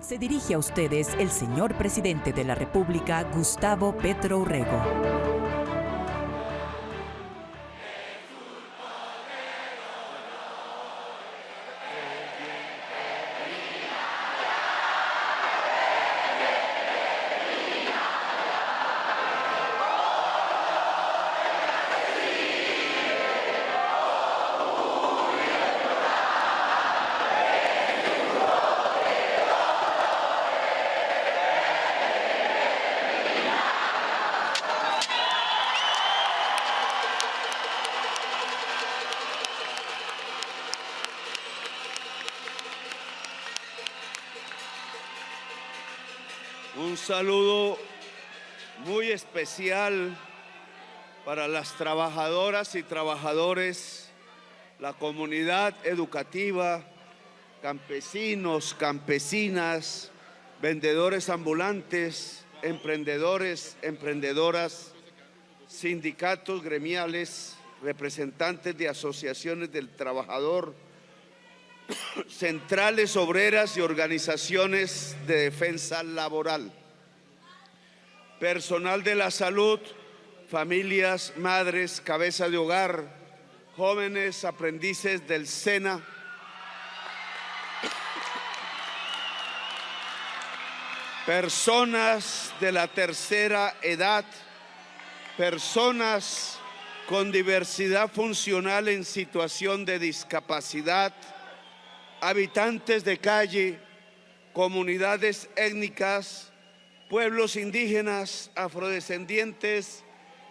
Se dirige a ustedes el señor presidente de la República, Gustavo Petro Urrego. Un saludo muy especial para las trabajadoras y trabajadores, la comunidad educativa, campesinos, campesinas, vendedores ambulantes, emprendedores, emprendedoras, sindicatos gremiales, representantes de asociaciones del trabajador, centrales obreras y organizaciones de defensa laboral, personal de la salud, familias, madres, cabeza de hogar, jóvenes aprendices del SENA, personas de la tercera edad, personas con diversidad funcional en situación de discapacidad, habitantes de calle, comunidades étnicas, pueblos indígenas, afrodescendientes,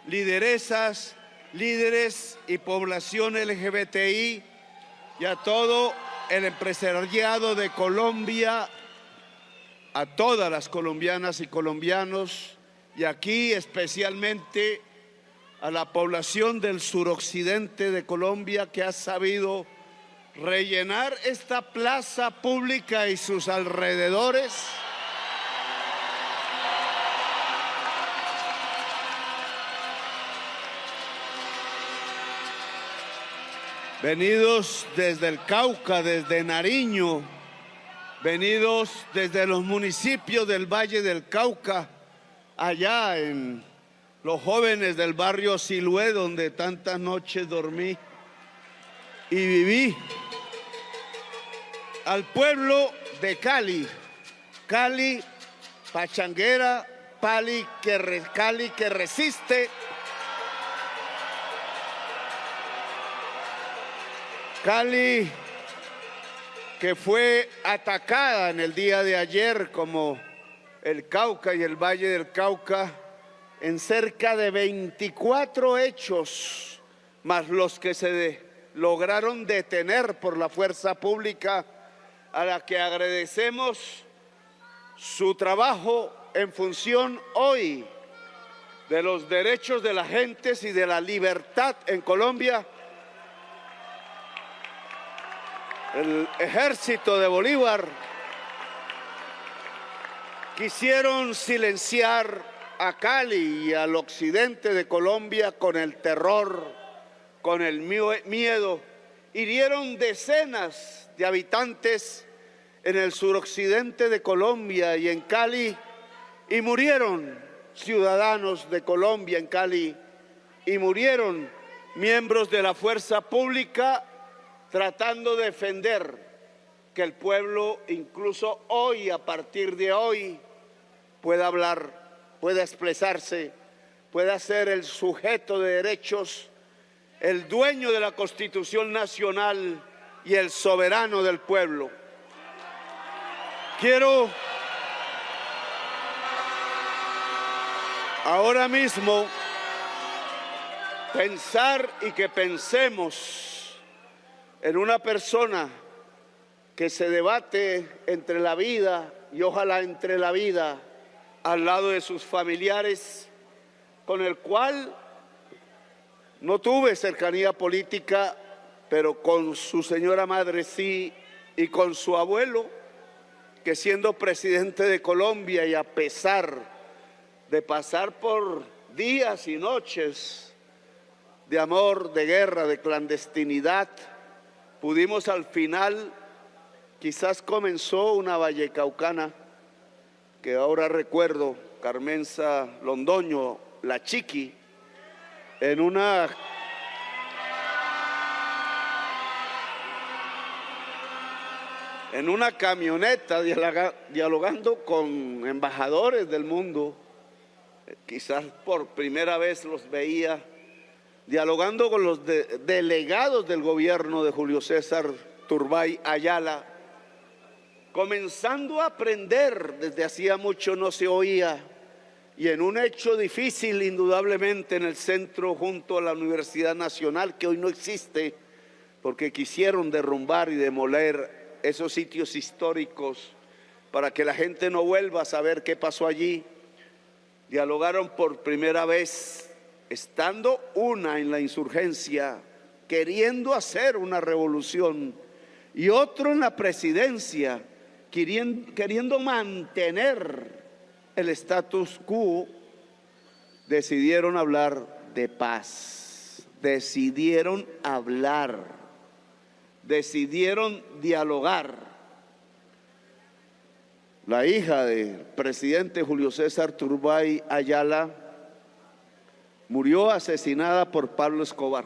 lideresas, líderes y población LGBTI y a todo el empresariado de Colombia, a todas las colombianas y colombianos y aquí especialmente a la población del suroccidente de Colombia que ha sabido rellenar esta plaza pública y sus alrededores venidos desde el Cauca, desde Nariño, venidos desde los municipios del Valle del Cauca, allá en los jóvenes del barrio Siloé, donde tantas noches dormí y viví, al pueblo de Cali, Cali pachanguera, Cali que resiste, Cali que fue atacada en el día de ayer como el Cauca y el Valle del Cauca en cerca de 24 hechos, más los que se lograron detener por la fuerza pública, a la que agradecemos su trabajo en función hoy de los derechos de las gentes y de la libertad en Colombia. El ejército de Bolívar quisieron silenciar a Cali y al occidente de Colombia con el terror, con el miedo, hirieron decenas de habitantes en el suroccidente de Colombia y en Cali, y murieron ciudadanos de Colombia en Cali, y murieron miembros de la fuerza pública tratando de defender que el pueblo, incluso hoy, a partir de hoy, pueda hablar, pueda expresarse, pueda ser el sujeto de derechos, el dueño de la Constitución Nacional y el soberano del pueblo. Quiero ahora mismo pensar y que pensemos en una persona que se debate entre la vida y ojalá entre la vida al lado de sus familiares, con el cual no tuve cercanía política, pero con su señora madre sí, y con su abuelo, que siendo presidente de Colombia y a pesar de pasar por días y noches de amor, de guerra, de clandestinidad, pudimos al final, quizás comenzó una vallecaucana, que ahora recuerdo, Carmenza Londoño, la Chiqui, en una camioneta dialogando con embajadores del mundo, quizás por primera vez los veía, dialogando con los delegados del gobierno de Julio César Turbay Ayala, comenzando a aprender, desde hacía mucho no se oía, y en un hecho difícil indudablemente en el centro junto a la Universidad Nacional, que hoy no existe, porque quisieron derrumbar y demoler esos sitios históricos para que la gente no vuelva a saber qué pasó allí. Dialogaron por primera vez, estando una en la insurgencia, queriendo hacer una revolución, y otro en la presidencia, queriendo mantener el status quo. Decidieron hablar de paz, decidieron hablar, decidieron dialogar. La hija del presidente Julio César Turbay Ayala murió asesinada por Pablo Escobar.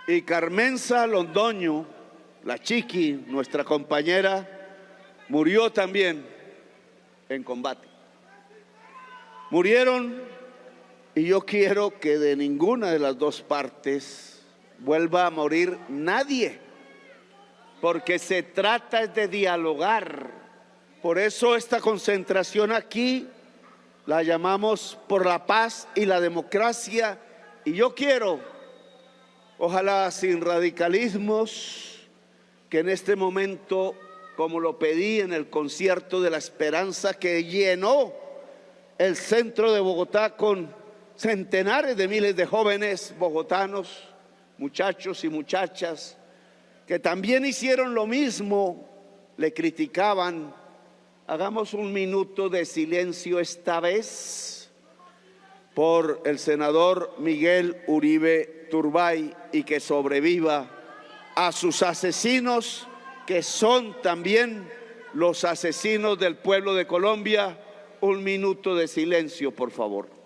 Y Carmenza Londoño, la Chiqui, nuestra compañera, murió también en combate. Murieron, y yo quiero que de ninguna de las dos partes vuelva a morir nadie, porque se trata de dialogar. Por eso esta concentración aquí la llamamos por la paz y la democracia, y yo quiero, ojalá sin radicalismos, que en este momento, como lo pedí en el concierto de la esperanza que llenó el centro de Bogotá con centenares de miles de jóvenes bogotanos, muchachos y muchachas, que también hicieron lo mismo, le criticaban. Hagamos un minuto de silencio esta vez por el senador Miguel Uribe Turbay, y que sobreviva a sus asesinos, que son también los asesinos del pueblo de Colombia. Un minuto de silencio, por favor.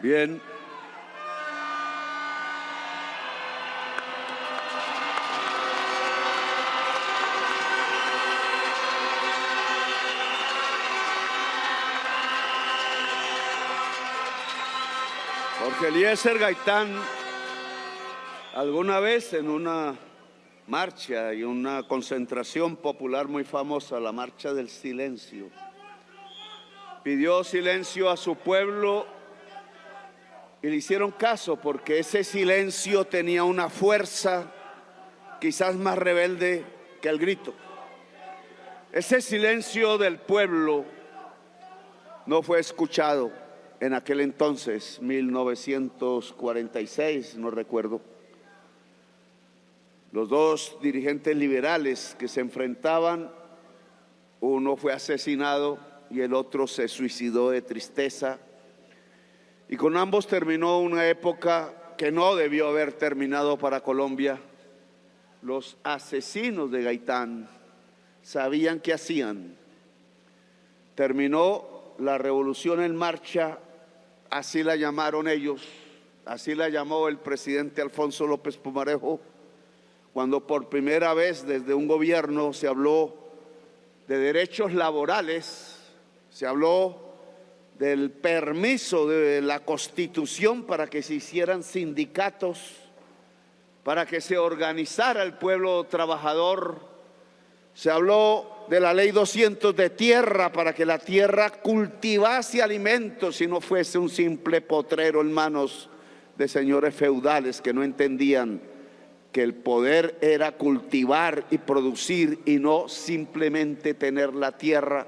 Bien. Jorge Eliezer Gaitán, alguna vez en una marcha y una concentración popular muy famosa, la Marcha del Silencio, pidió silencio a su pueblo y le hicieron caso, porque ese silencio tenía una fuerza quizás más rebelde que el grito. Ese silencio del pueblo no fue escuchado en aquel entonces, 1946, no recuerdo. Los dos dirigentes liberales que se enfrentaban, uno fue asesinado y el otro se suicidó de tristeza. Y con ambos terminó una época que no debió haber terminado para Colombia. Los asesinos de Gaitán sabían qué hacían. Terminó la revolución en marcha, así la llamaron ellos, así la llamó el presidente Alfonso López Pumarejo, cuando por primera vez desde un gobierno se habló de derechos laborales, se habló del permiso de la Constitución para que se hicieran sindicatos, para que se organizara el pueblo trabajador. Se habló de la ley 200 de tierra para que la tierra cultivase alimentos y no fuese un simple potrero en manos de señores feudales que no entendían que el poder era cultivar y producir y no simplemente tener la tierra.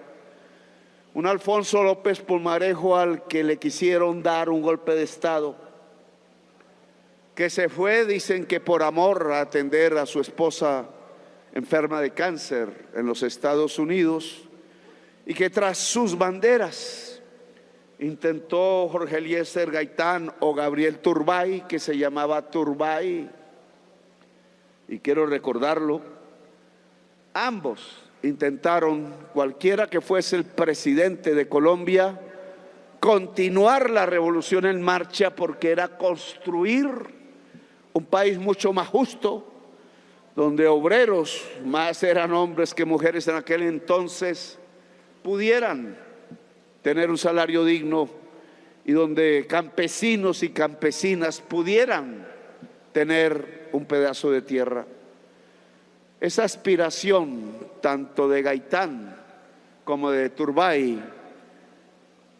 Un Alfonso López Pumarejo al que le quisieron dar un golpe de Estado, que se fue, dicen que por amor, a atender a su esposa enferma de cáncer en los Estados Unidos, y que tras sus banderas intentó Jorge Eliezer Gaitán o Gabriel Turbay, que se llamaba Turbay, y quiero recordarlo, ambos intentaron, cualquiera que fuese el presidente de Colombia, continuar la revolución en marcha, porque era construir un país mucho más justo, donde obreros, más eran hombres que mujeres en aquel entonces, pudieran tener un salario digno, y donde campesinos y campesinas pudieran tener un pedazo de tierra. Esa aspiración tanto de Gaitán como de Turbay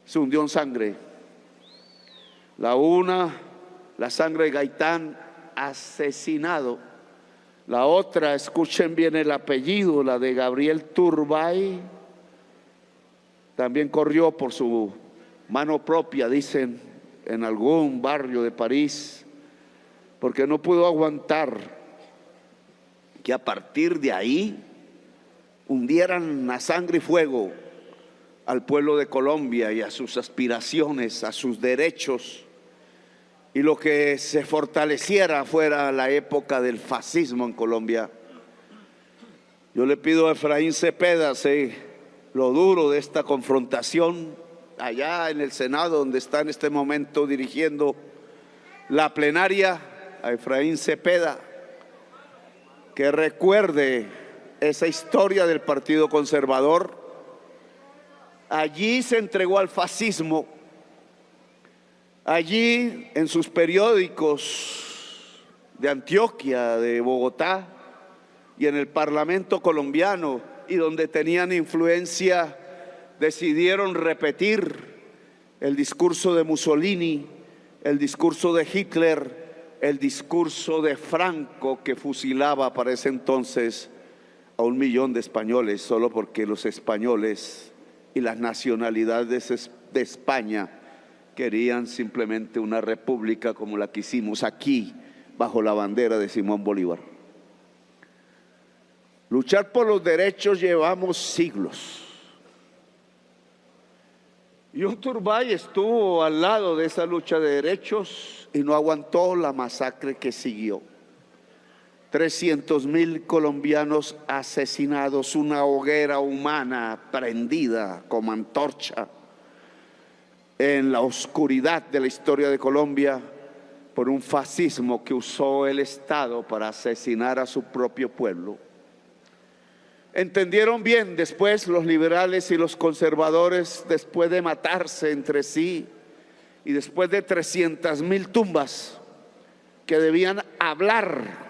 se hundió en sangre. La una, la sangre de Gaitán, asesinado. La otra, escuchen bien el apellido, la de Gabriel Turbay, también corrió por su mano propia, dicen, en algún barrio de París, porque no pudo aguantar que a partir de ahí hundieran a sangre y fuego al pueblo de Colombia y a sus aspiraciones, a sus derechos, y lo que se fortaleciera fuera la época del fascismo en Colombia. Yo le pido a Efraín Cepeda, sé lo duro de esta confrontación allá en el Senado, donde está en este momento dirigiendo la plenaria, a Efraín Cepeda, que recuerde esa historia del Partido Conservador. Allí se entregó al fascismo, allí en sus periódicos de Antioquia, de Bogotá y en el Parlamento colombiano, y donde tenían influencia, decidieron repetir el discurso de Mussolini, el discurso de Hitler, el discurso de Franco, que fusilaba para ese entonces a 1 millón de españoles, solo porque los españoles y las nacionalidades de España querían simplemente una república como la que hicimos aquí, bajo la bandera de Simón Bolívar. Luchar por los derechos llevamos siglos. Y un Turbay estuvo al lado de esa lucha de derechos y no aguantó la masacre que siguió. 300.000 colombianos asesinados, una hoguera humana prendida como antorcha en la oscuridad de la historia de Colombia por un fascismo que usó el Estado para asesinar a su propio pueblo. Entendieron bien después los liberales y los conservadores, después de matarse entre sí y después de 300.000 tumbas, que debían hablar,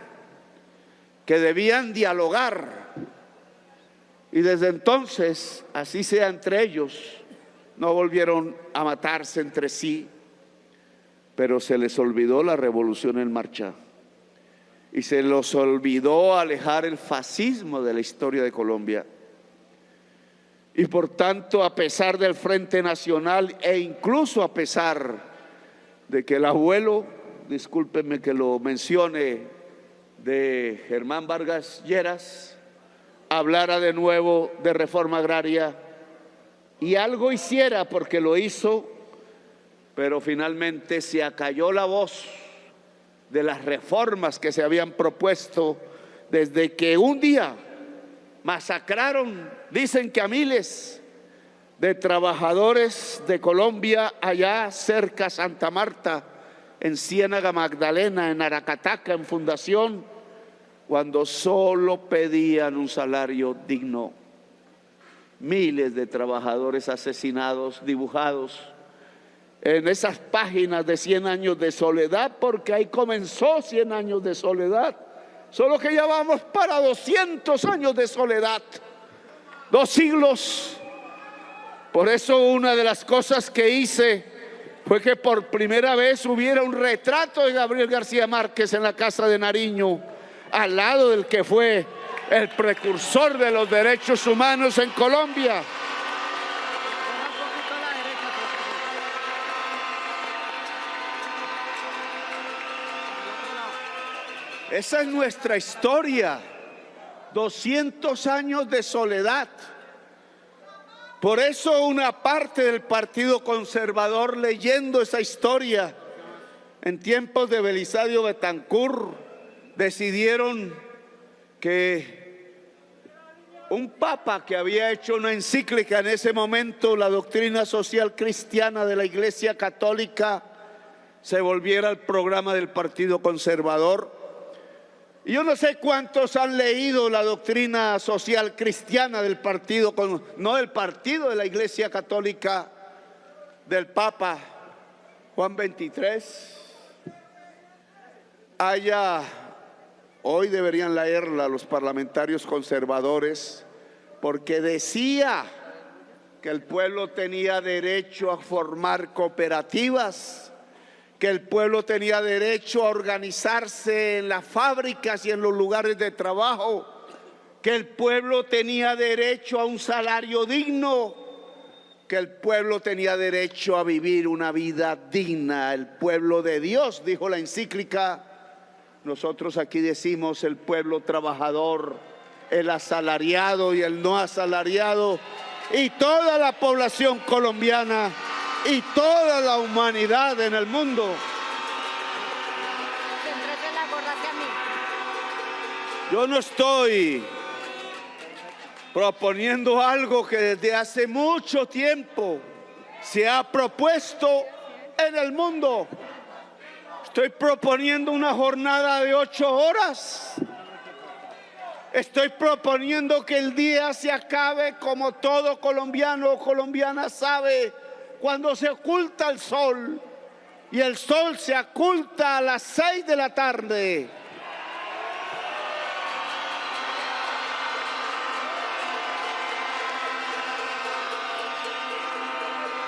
que debían dialogar, y desde entonces, así sea entre ellos, no volvieron a matarse entre sí, pero se les olvidó la revolución en marcha y se les olvidó alejar el fascismo de la historia de Colombia. Y por tanto, a pesar del Frente Nacional e incluso a pesar de que el abuelo, discúlpenme que lo mencione, de Germán Vargas Lleras, hablara de nuevo de reforma agraria y algo hiciera, porque lo hizo, pero finalmente se acalló la voz de las reformas que se habían propuesto desde que un día masacraron, dicen que a miles, de trabajadores de Colombia allá cerca a Santa Marta, en Ciénaga Magdalena, en Aracataca, en Fundación, cuando solo pedían un salario digno. Miles de trabajadores asesinados, dibujados en esas páginas de 100 años de soledad, porque ahí comenzó 100 años de soledad, solo que ya vamos para 200 años de soledad, 2 siglos. Por eso una de las cosas que hice fue que por primera vez hubiera un retrato de Gabriel García Márquez en la Casa de Nariño, al lado del que fue el precursor de los derechos humanos en Colombia. Esa es nuestra historia, 200 años de soledad. Por eso una parte del Partido Conservador, leyendo esa historia en tiempos de Belisario Betancur, decidieron que un papa que había hecho una encíclica en ese momento, la doctrina social cristiana de la Iglesia Católica, se volviera el programa del Partido Conservador. Y yo no sé cuántos han leído la doctrina social cristiana del partido, no del partido de la Iglesia Católica, del Papa Juan XXIII. Hoy deberían leerla los parlamentarios conservadores, porque decía que el pueblo tenía derecho a formar cooperativas, que el pueblo tenía derecho a organizarse en las fábricas y en los lugares de trabajo, que el pueblo tenía derecho a un salario digno, que el pueblo tenía derecho a vivir una vida digna. El pueblo de Dios, dijo la encíclica. Nosotros aquí decimos el pueblo trabajador, el asalariado y el no asalariado, y toda la población colombiana y toda la humanidad en el mundo. Yo no estoy proponiendo algo que desde hace mucho tiempo se ha propuesto en el mundo. Estoy proponiendo una jornada de 8 horas. Estoy proponiendo que el día se acabe, como todo colombiano o colombiana sabe, cuando se oculta el sol, y el sol se oculta a las 6 de la tarde.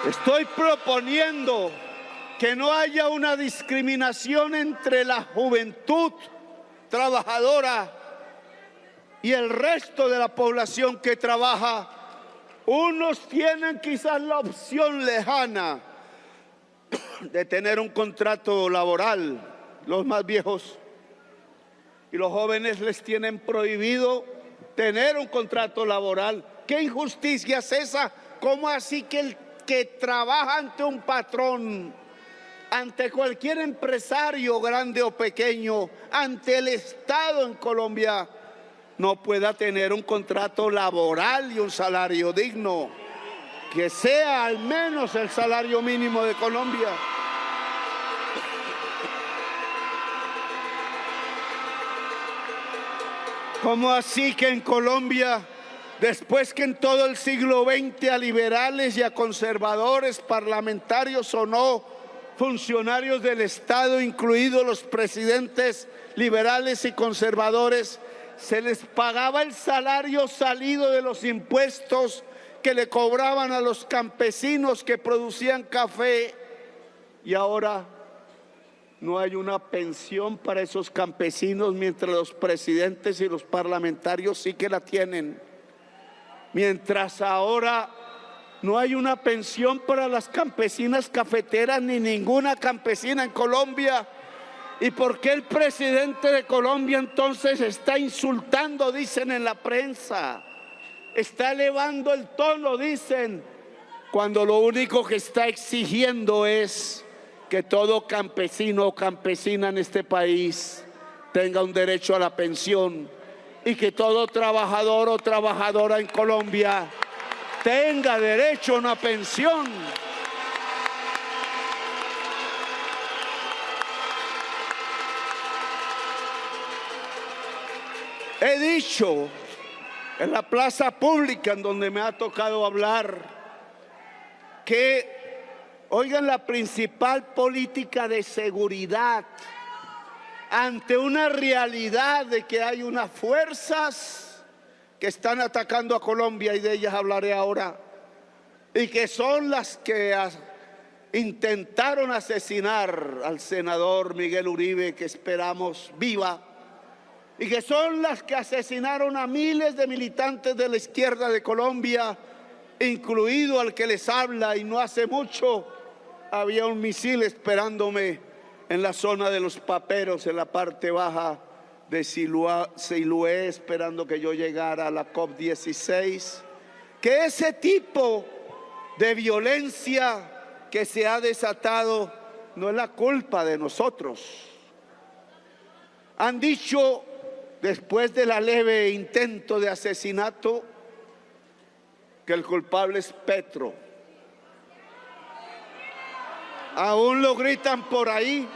Estoy proponiendo que no haya una discriminación entre la juventud trabajadora y el resto de la población que trabaja. Unos tienen quizás la opción lejana de tener un contrato laboral, los más viejos, y los jóvenes les tienen prohibido tener un contrato laboral. ¿Qué injusticia es esa? ¿Cómo así que el que trabaja ante un patrón, ante cualquier empresario grande o pequeño, ante el Estado en Colombia, no pueda tener un contrato laboral y un salario digno, que sea al menos el salario mínimo de Colombia? ¿Cómo así que en Colombia, después que en todo el siglo XX a liberales y a conservadores, parlamentarios o no, funcionarios del Estado, incluidos los presidentes liberales y conservadores, se les pagaba el salario salido de los impuestos que le cobraban a los campesinos que producían café, y ahora no hay una pensión para esos campesinos, mientras los presidentes y los parlamentarios sí que la tienen? Mientras ahora no hay una pensión para las campesinas cafeteras ni ninguna campesina en Colombia. ¿Y por qué el presidente de Colombia entonces está insultando, dicen en la prensa? Está elevando el tono, dicen, cuando lo único que está exigiendo es que todo campesino o campesina en este país tenga un derecho a la pensión, y que todo trabajador o trabajadora en Colombia tenga derecho a una pensión. He dicho en la plaza pública en donde me ha tocado hablar que, oigan, la principal política de seguridad ante una realidad de que hay unas fuerzas que están atacando a Colombia, y de ellas hablaré ahora, y que son las que intentaron asesinar al senador Miguel Uribe, que esperamos viva, y que son las que asesinaron a miles de militantes de la izquierda de Colombia, incluido al que les habla. Y no hace mucho había un misil esperándome en la zona de los Paperos, en la parte baja de Siloé, esperando que yo llegara a la COP16. Que ese tipo de violencia que se ha desatado no es la culpa de nosotros. Han dicho, después de la leve intento de asesinato, que el culpable es Petro. Aún lo gritan por ahí.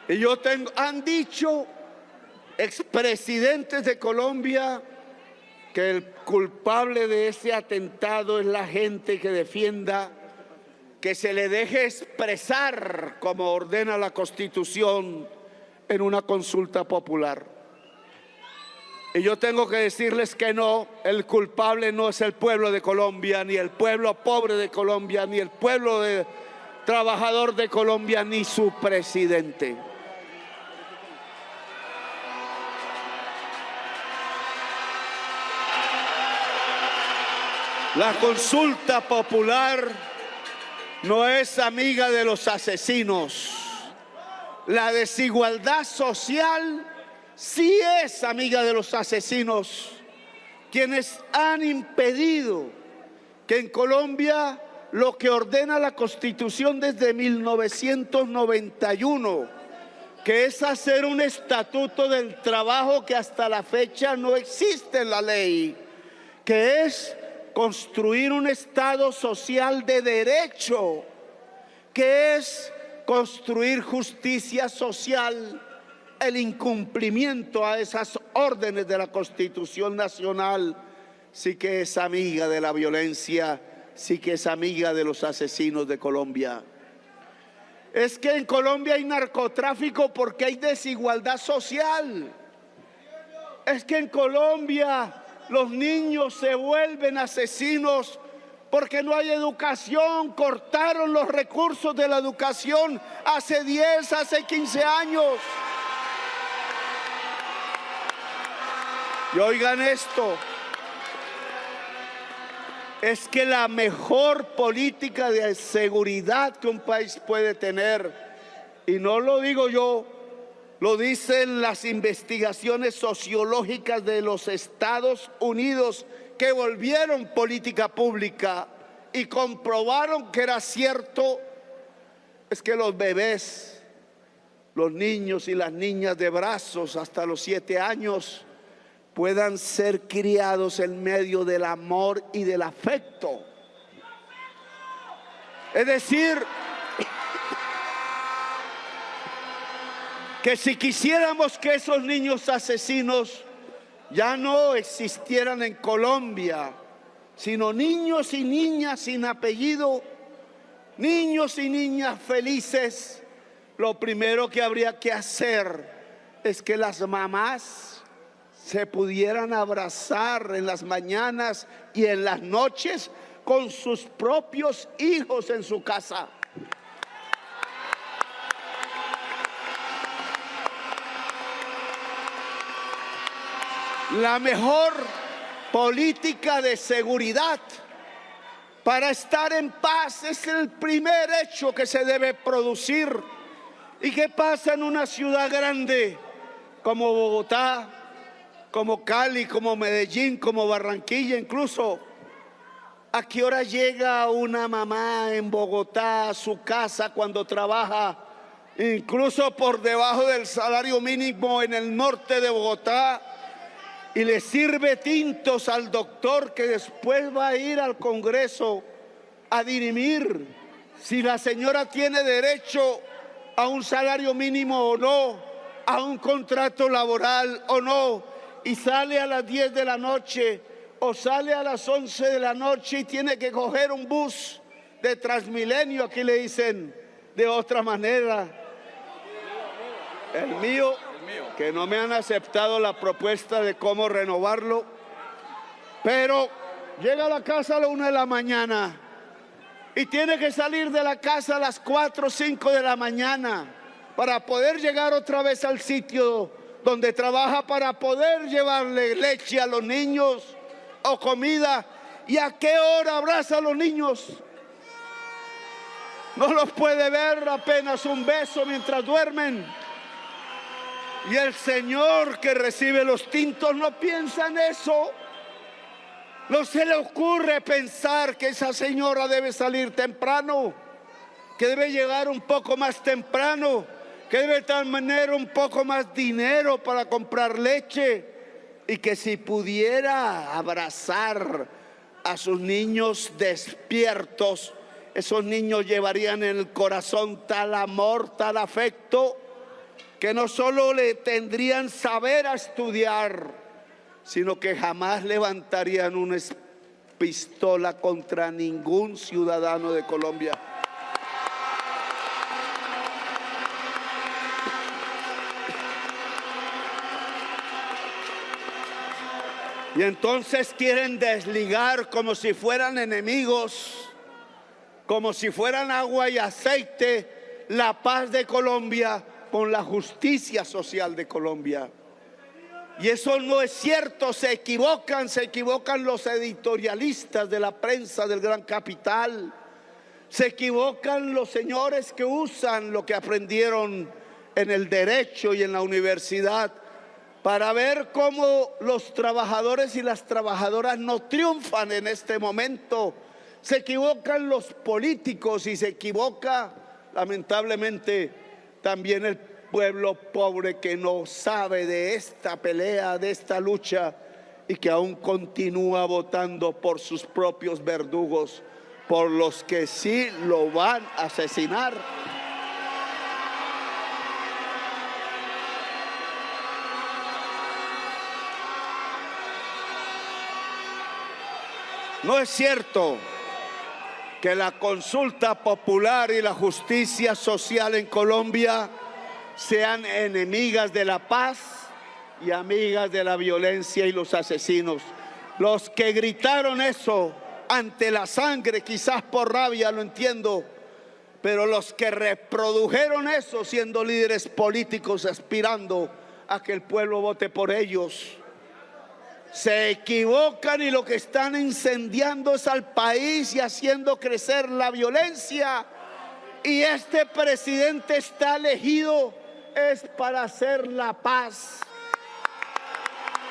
Y han dicho expresidentes de Colombia que el culpable de ese atentado es la gente que defienda que se le deje expresar como ordena la Constitución en una consulta popular. Y yo tengo que decirles que no, el culpable no es el pueblo de Colombia, ni el pueblo pobre de Colombia, ni el pueblo trabajador de Colombia, ni su presidente. La consulta popular no es amiga de los asesinos. La desigualdad social sí es amiga de los asesinos, quienes han impedido que en Colombia lo que ordena la Constitución desde 1991, que es hacer un estatuto del trabajo que hasta la fecha no existe en la ley, que es construir un Estado social de derecho, que es construir justicia social. El incumplimiento a esas órdenes de la Constitución Nacional sí que es amiga de la violencia, sí que es amiga de los asesinos de Colombia. Es que en Colombia hay narcotráfico porque hay desigualdad social. Es que en Colombia los niños se vuelven asesinos porque no hay educación. Cortaron los recursos de la educación hace 10, hace 15 años. Y oigan esto, es que la mejor política de seguridad que un país puede tener, y no lo digo yo, lo dicen las investigaciones sociológicas de los Estados Unidos, que volvieron política pública y comprobaron que era cierto, es que los bebés, los niños y las niñas de brazos hasta los 7 años puedan ser criados en medio del amor y del afecto. Es decir, que si quisiéramos que esos niños asesinos ya no existieran en Colombia, sino niños y niñas sin apellido, niños y niñas felices, lo primero que habría que hacer es que las mamás se pudieran abrazar en las mañanas y en las noches con sus propios hijos en su casa. La mejor política de seguridad para estar en paz es el primer hecho que se debe producir. ¿Y qué pasa en una ciudad grande como Bogotá, como Cali, como Medellín, como Barranquilla incluso? ¿A qué hora llega una mamá en Bogotá a su casa cuando trabaja incluso por debajo del salario mínimo en el norte de Bogotá? y le sirve tintos al doctor que después va a ir al Congreso a dirimir si la señora tiene derecho a un salario mínimo o no, a un contrato laboral o no, y sale a las 10 de la noche o sale a las 11 de la noche y tiene que coger un bus de Transmilenio, aquí le dicen de otra manera. El mío, que no me han aceptado la propuesta de cómo renovarlo, pero llega a la casa a la 1 de la mañana y tiene que salir de la casa a las 4 o 5 de la mañana para poder llegar otra vez al sitio donde trabaja, para poder llevarle leche a los niños o comida. ¿Y a qué hora abraza a los niños? No los puede ver, apenas un beso mientras duermen. Y el señor que recibe los tintos no piensa en eso. No se le ocurre pensar que esa señora debe salir temprano, que debe llegar un poco más temprano, que debe tener un poco más dinero para comprar leche, y que si pudiera abrazar a sus niños despiertos, esos niños llevarían en el corazón tal amor, tal afecto, que no solo le tendrían saber a estudiar, sino que jamás levantarían una pistola contra ningún ciudadano de Colombia. Y entonces quieren desligar como si fueran enemigos, como si fueran agua y aceite, la paz de Colombia con la justicia social de Colombia. Y eso no es cierto, se equivocan los editorialistas de la prensa del gran capital, se equivocan los señores que usan lo que aprendieron en el derecho y en la universidad para ver cómo los trabajadores y las trabajadoras no triunfan en este momento. Se equivocan los políticos y se equivoca, lamentablemente, también el pueblo pobre que no sabe de esta pelea, de esta lucha, y que aún continúa votando por sus propios verdugos, por los que sí lo van a asesinar. No es cierto que la consulta popular y la justicia social en Colombia sean enemigas de la paz y amigas de la violencia y los asesinos. Los que gritaron eso ante la sangre, quizás por rabia, lo entiendo, pero los que reprodujeron eso siendo líderes políticos aspirando a que el pueblo vote por ellos, se equivocan, y lo que están incendiando es al país y haciendo crecer la violencia. Y este presidente está elegido es para hacer la paz,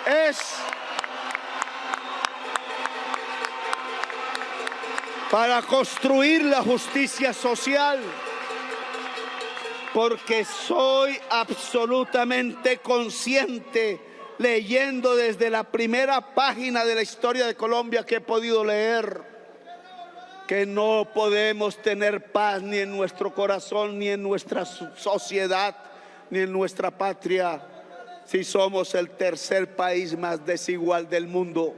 es para construir la justicia social, porque soy absolutamente consciente, leyendo desde la primera página de la historia de Colombia que he podido leer, que no podemos tener paz ni en nuestro corazón, ni en nuestra sociedad, ni en nuestra patria, si somos el tercer país más desigual del mundo,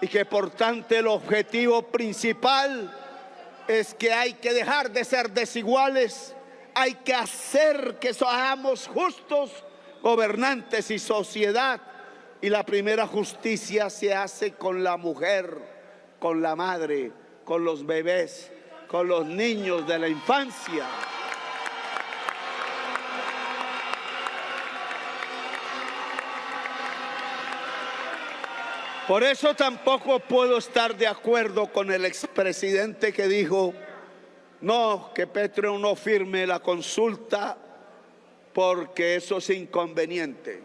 y que por tanto el objetivo principal es que hay que dejar de ser desiguales, hay que hacer que seamos justos gobernantes y sociedad, y la primera justicia se hace con la mujer, con la madre, con los bebés, con los niños de la infancia. Por eso tampoco puedo estar de acuerdo con el expresidente que dijo no, que Petro no firme la consulta porque eso es inconveniente.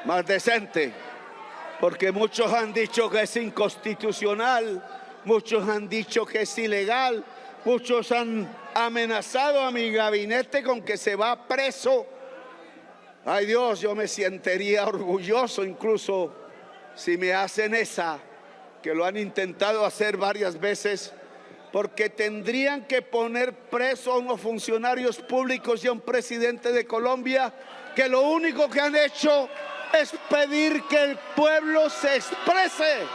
Más decente, porque muchos han dicho que es inconstitucional, muchos han dicho que es ilegal, muchos han amenazado a mi gabinete con que se va preso Ay Dios, yo me sentiría orgulloso incluso si me hacen esa, que lo han intentado hacer varias veces, porque tendrían que poner preso a unos funcionarios públicos y a un presidente de Colombia que lo único que han hecho es pedir que el pueblo se exprese.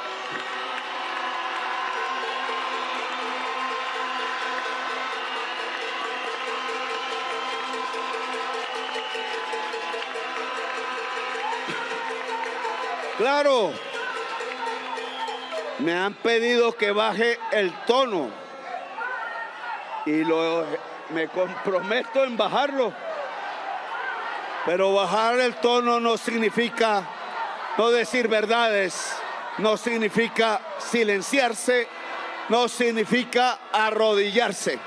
Claro, me han pedido que baje el tono y me comprometo en bajarlo, pero bajar el tono no significa no decir verdades, no significa silenciarse, no significa arrodillarse.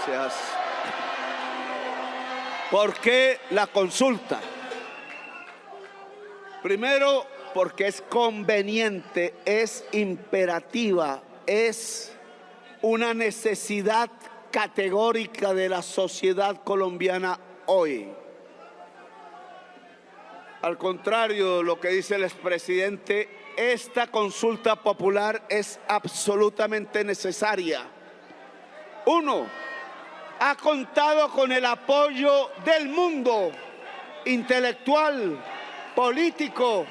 Gracias. ¿Por qué la consulta? Primero, porque es conveniente, es imperativa, es una necesidad categórica de la sociedad colombiana hoy. Al contrario de lo que dice el expresidente, esta consulta popular es absolutamente necesaria. Uno, ha contado con el apoyo del mundo intelectual, político,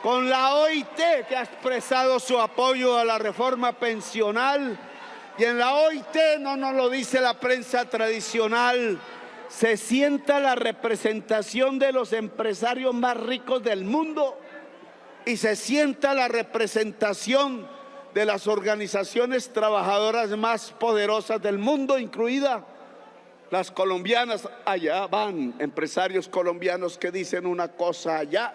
con la OIT, que ha expresado su apoyo a la reforma pensional, y en la OIT, no nos lo dice la prensa tradicional, se sienta la representación de los empresarios más ricos del mundo y se sienta la representación de las organizaciones trabajadoras más poderosas del mundo, incluidas las colombianas. Allá van empresarios colombianos que dicen una cosa allá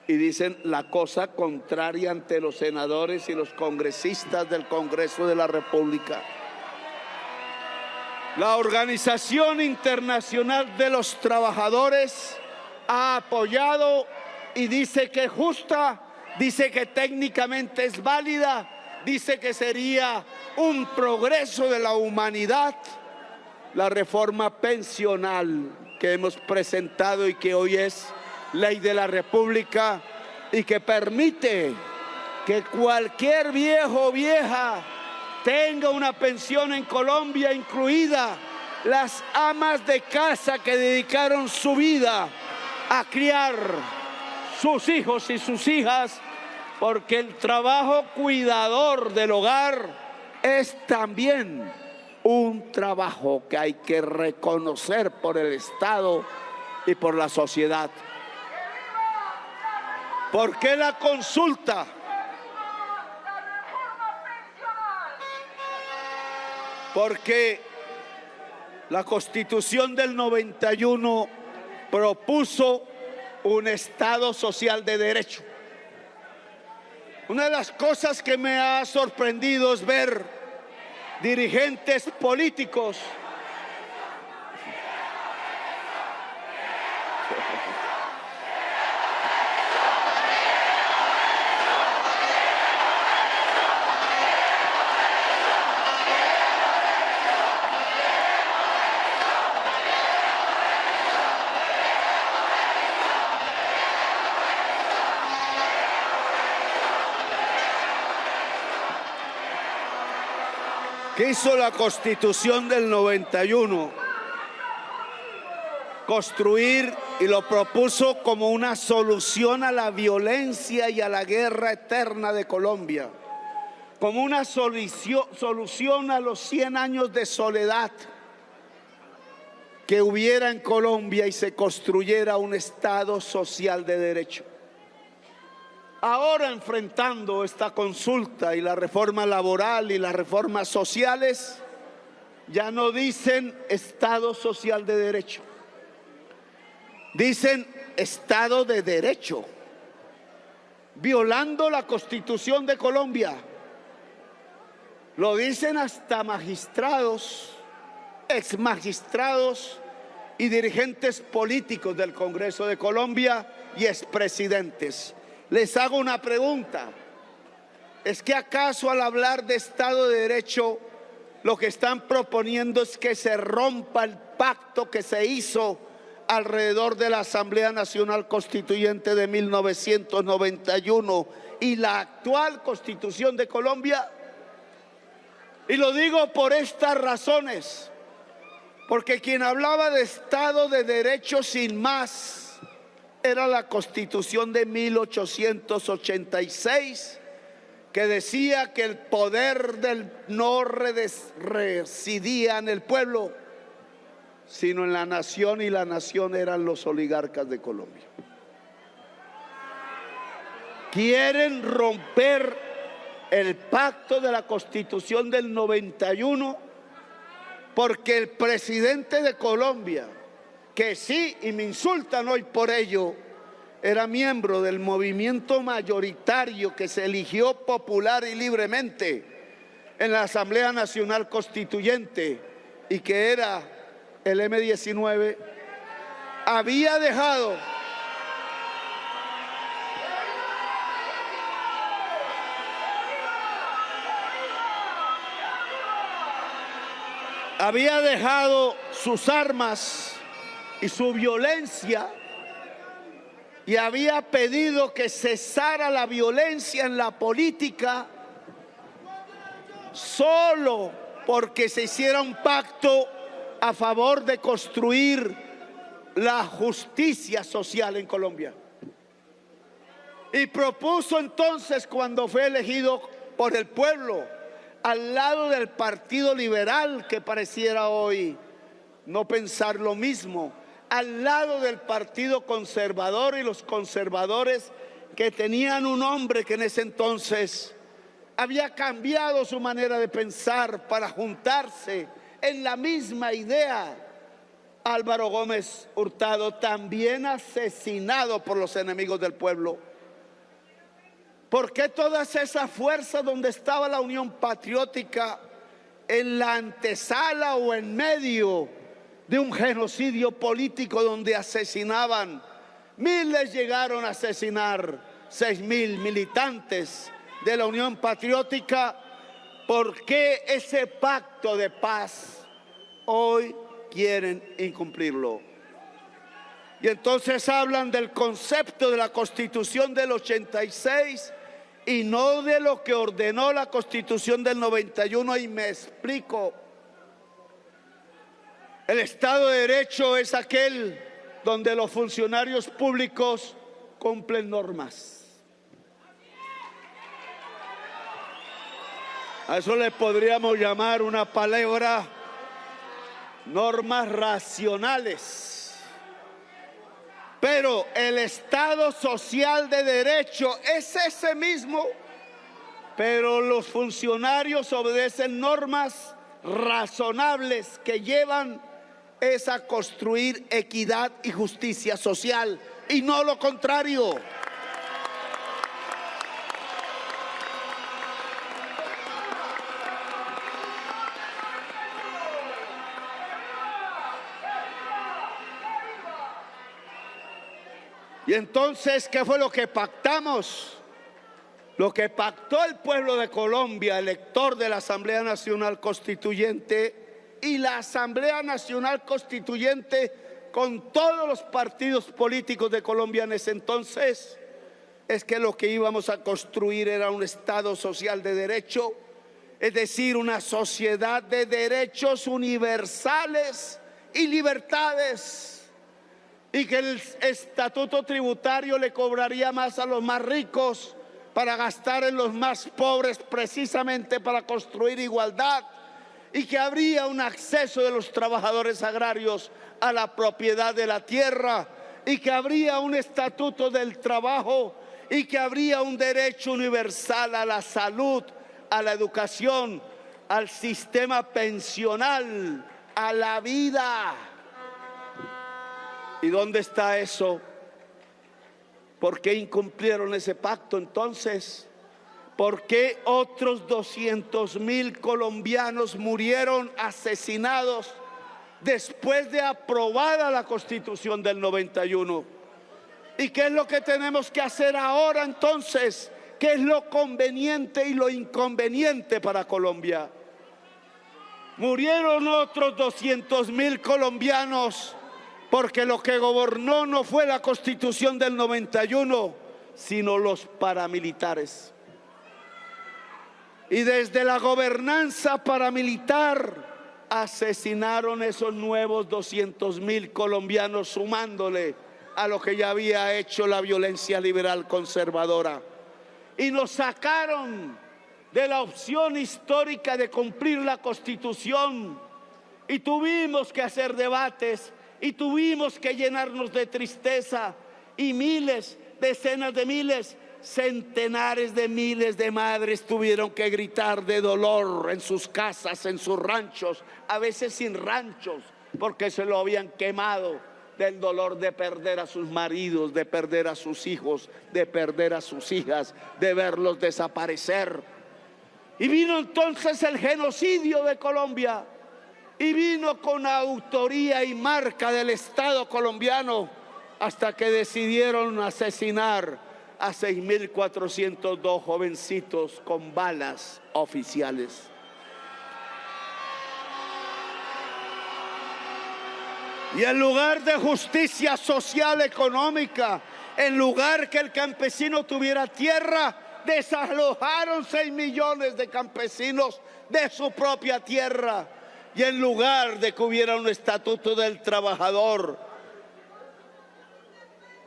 y dicen la cosa contraria ante los senadores y los congresistas del Congreso de la República. La Organización Internacional de los Trabajadores ha apoyado y dice que es justa, dice que técnicamente es válida, dice que sería un progreso de la humanidad la reforma pensional que hemos presentado y que hoy es ley de la República y que permite que cualquier viejo o vieja tenga una pensión en Colombia, incluida las amas de casa que dedicaron su vida a criar sus hijos y sus hijas, porque el trabajo cuidador del hogar es también un trabajo que hay que reconocer por el Estado y por la sociedad. ¿Por qué la consulta? Porque la Constitución del 91 propuso un Estado social de derecho. Una de las cosas que me ha sorprendido es ver dirigentes políticos que hizo la Constitución del 91, construir, y lo propuso como una solución a la violencia y a la guerra eterna de Colombia, como una solución a los 100 años de soledad que hubiera en Colombia y se construyera un Estado social de derecho. Ahora, enfrentando esta consulta y la reforma laboral y las reformas sociales, ya no dicen Estado Social de Derecho, dicen Estado de Derecho, violando la Constitución de Colombia. Lo dicen hasta magistrados, exmagistrados y dirigentes políticos del Congreso de Colombia y expresidentes. Les hago una pregunta. ¿Es que acaso al hablar de Estado de Derecho lo que están proponiendo es que se rompa el pacto que se hizo alrededor de la Asamblea Nacional Constituyente de 1991 y la actual Constitución de Colombia? Y lo digo por estas razones, porque quien hablaba de Estado de Derecho sin más era la Constitución de 1886, que decía que el poder no residía en el pueblo, sino en la nación, y la nación eran los oligarcas de Colombia. Quieren romper el pacto de la Constitución del 91 porque el presidente de Colombia, que sí, y me insultan hoy por ello, era miembro del movimiento mayoritario que se eligió popular y libremente en la Asamblea Nacional Constituyente y que era el M-19, había dejado sus armas y su violencia, y había pedido que cesara la violencia en la política solo porque se hiciera un pacto a favor de construir la justicia social en Colombia. Y propuso entonces, cuando fue elegido por el pueblo, al lado del Partido Liberal, que pareciera hoy no pensar lo mismo, al lado del Partido Conservador y los conservadores, que tenían un hombre que en ese entonces había cambiado su manera de pensar para juntarse en la misma idea. Álvaro Gómez Hurtado, también asesinado por los enemigos del pueblo. ¿Por qué todas esas fuerzas donde estaba la Unión Patriótica en la antesala o en medio de un genocidio político donde asesinaban? Miles llegaron a asesinar, 6.000 militantes de la Unión Patriótica. ¿Por qué ese pacto de paz hoy quieren incumplirlo? Y entonces hablan del concepto de la Constitución del 86 y no de lo que ordenó la Constitución del 91, y me explico. El Estado de Derecho es aquel donde los funcionarios públicos cumplen normas. A eso le podríamos llamar una palabra, normas racionales. Pero el Estado Social de Derecho es ese mismo, pero los funcionarios obedecen normas razonables que llevan es a construir equidad y justicia social, y no lo contrario. Y entonces, ¿qué fue lo que pactamos? Lo que pactó el pueblo de Colombia, elector de la Asamblea Nacional Constituyente, y la Asamblea Nacional Constituyente con todos los partidos políticos de Colombia en ese entonces, es que lo que íbamos a construir era un Estado social de derecho, es decir, una sociedad de derechos universales y libertades, y que el estatuto tributario le cobraría más a los más ricos para gastar en los más pobres, precisamente para construir igualdad, y que habría un acceso de los trabajadores agrarios a la propiedad de la tierra, y que habría un estatuto del trabajo, y que habría un derecho universal a la salud, a la educación, al sistema pensional, a la vida. ¿Y dónde está eso? ¿Por qué incumplieron ese pacto entonces? ¿Por qué otros 200.000 colombianos murieron asesinados después de aprobada la Constitución del 91? ¿Y qué es lo que tenemos que hacer ahora entonces? ¿Qué es lo conveniente y lo inconveniente para Colombia? Murieron otros 200.000 colombianos porque lo que gobernó no fue la Constitución del 91, sino los paramilitares. Y desde la gobernanza paramilitar asesinaron esos nuevos 200.000 colombianos, sumándole a lo que ya había hecho la violencia liberal conservadora. Y nos sacaron de la opción histórica de cumplir la Constitución. Y tuvimos que hacer debates y tuvimos que llenarnos de tristeza. Y miles, decenas de miles, centenares de miles de madres tuvieron que gritar de dolor en sus casas, en sus ranchos, a veces sin ranchos, porque se lo habían quemado, del dolor de perder a sus maridos, de perder a sus hijos, de perder a sus hijas, de verlos desaparecer. Y vino entonces el genocidio de Colombia, y vino con autoría y marca del Estado colombiano, hasta que decidieron asesinar a 6.402 jovencitos con balas oficiales. Y en lugar de justicia social económica, en lugar que el campesino tuviera tierra, desalojaron 6 millones de campesinos de su propia tierra. Y en lugar de que hubiera un estatuto del trabajador,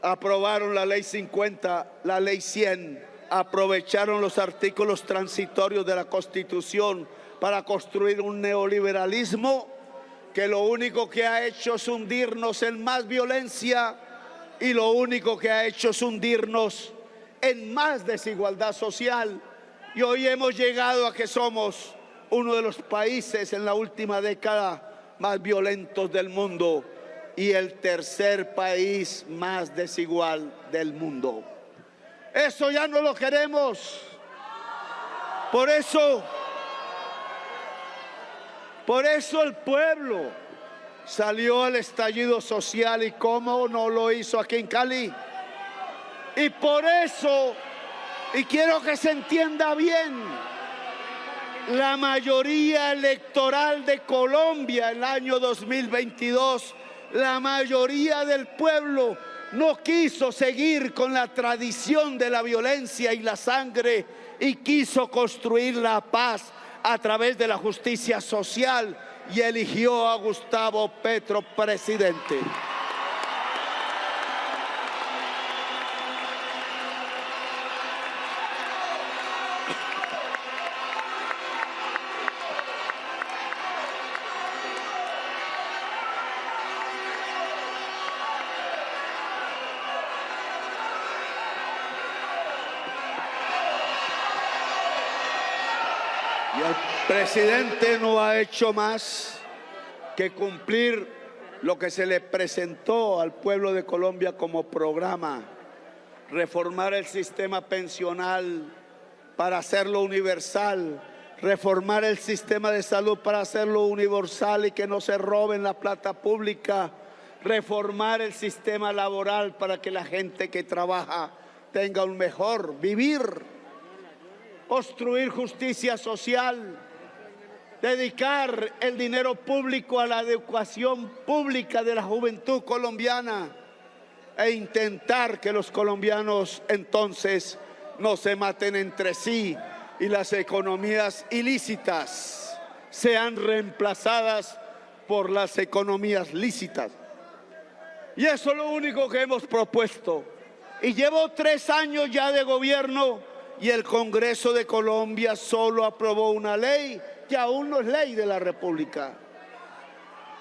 aprobaron la ley 50, la ley 100, aprovecharon los artículos transitorios de la Constitución para construir un neoliberalismo que lo único que ha hecho es hundirnos en más violencia y lo único que ha hecho es hundirnos en más desigualdad social. Y hoy hemos llegado a que somos uno de los países en la última década más violentos del mundo y el tercer país más desigual del mundo. Eso ya no lo queremos. Por eso el pueblo salió al estallido social, y cómo no lo hizo aquí en Cali. Y por eso, y quiero que se entienda bien, la mayoría electoral de Colombia el año 2022, la mayoría del pueblo no quiso seguir con la tradición de la violencia y la sangre y quiso construir la paz a través de la justicia social y eligió a Gustavo Petro presidente. Y el presidente no ha hecho más que cumplir lo que se le presentó al pueblo de Colombia como programa: reformar el sistema pensional para hacerlo universal, reformar el sistema de salud para hacerlo universal y que no se roben la plata pública, reformar el sistema laboral para que la gente que trabaja tenga un mejor vivir, construir justicia social, dedicar el dinero público a la educación pública de la juventud colombiana e intentar que los colombianos entonces no se maten entre sí y las economías ilícitas sean reemplazadas por las economías lícitas. Y eso es lo único que hemos propuesto. Y llevo 3 años ya de gobierno y el Congreso de Colombia solo aprobó una ley que aún no es ley de la República.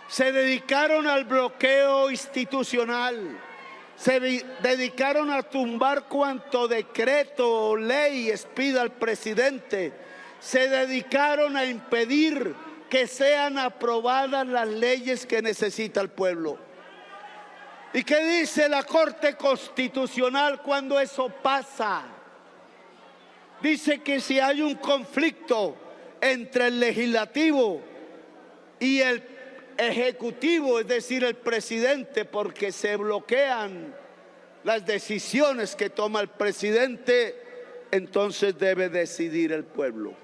Se dedicaron al bloqueo institucional, se dedicaron a tumbar cuanto decreto o ley expida el presidente, se dedicaron a impedir que sean aprobadas las leyes que necesita el pueblo. ¿Y qué dice la Corte Constitucional cuando eso pasa? Dice que si hay un conflicto entre el legislativo y el ejecutivo, es decir, el presidente, porque se bloquean las decisiones que toma el presidente, entonces debe decidir el pueblo.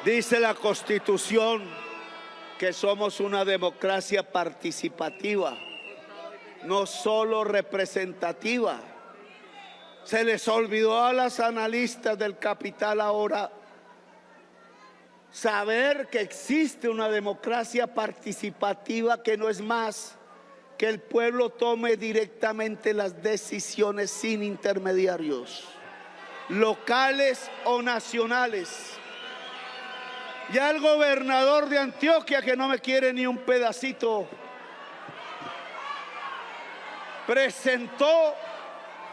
Dice la Constitución que somos una democracia participativa, no solo representativa. Se les olvidó a los analistas del capital ahora saber que existe una democracia participativa, que no es más que el pueblo tome directamente las decisiones sin intermediarios, locales o nacionales. Ya el gobernador de Antioquia, que no me quiere ni un pedacito, presentó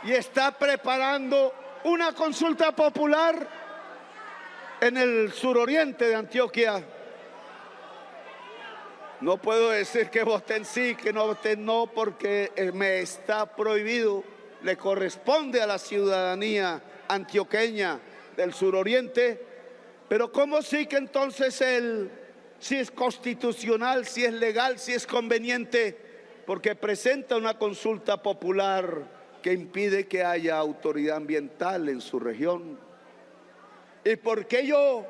y está preparando una consulta popular en el suroriente de Antioquia. No puedo decir que voten sí, que no voten no, porque me está prohibido. Le corresponde a la ciudadanía antioqueña del suroriente. Pero ¿cómo sí que entonces si es constitucional, si es legal, si es conveniente? Porque presenta una consulta popular que impide que haya autoridad ambiental en su región. ¿Y por qué yo?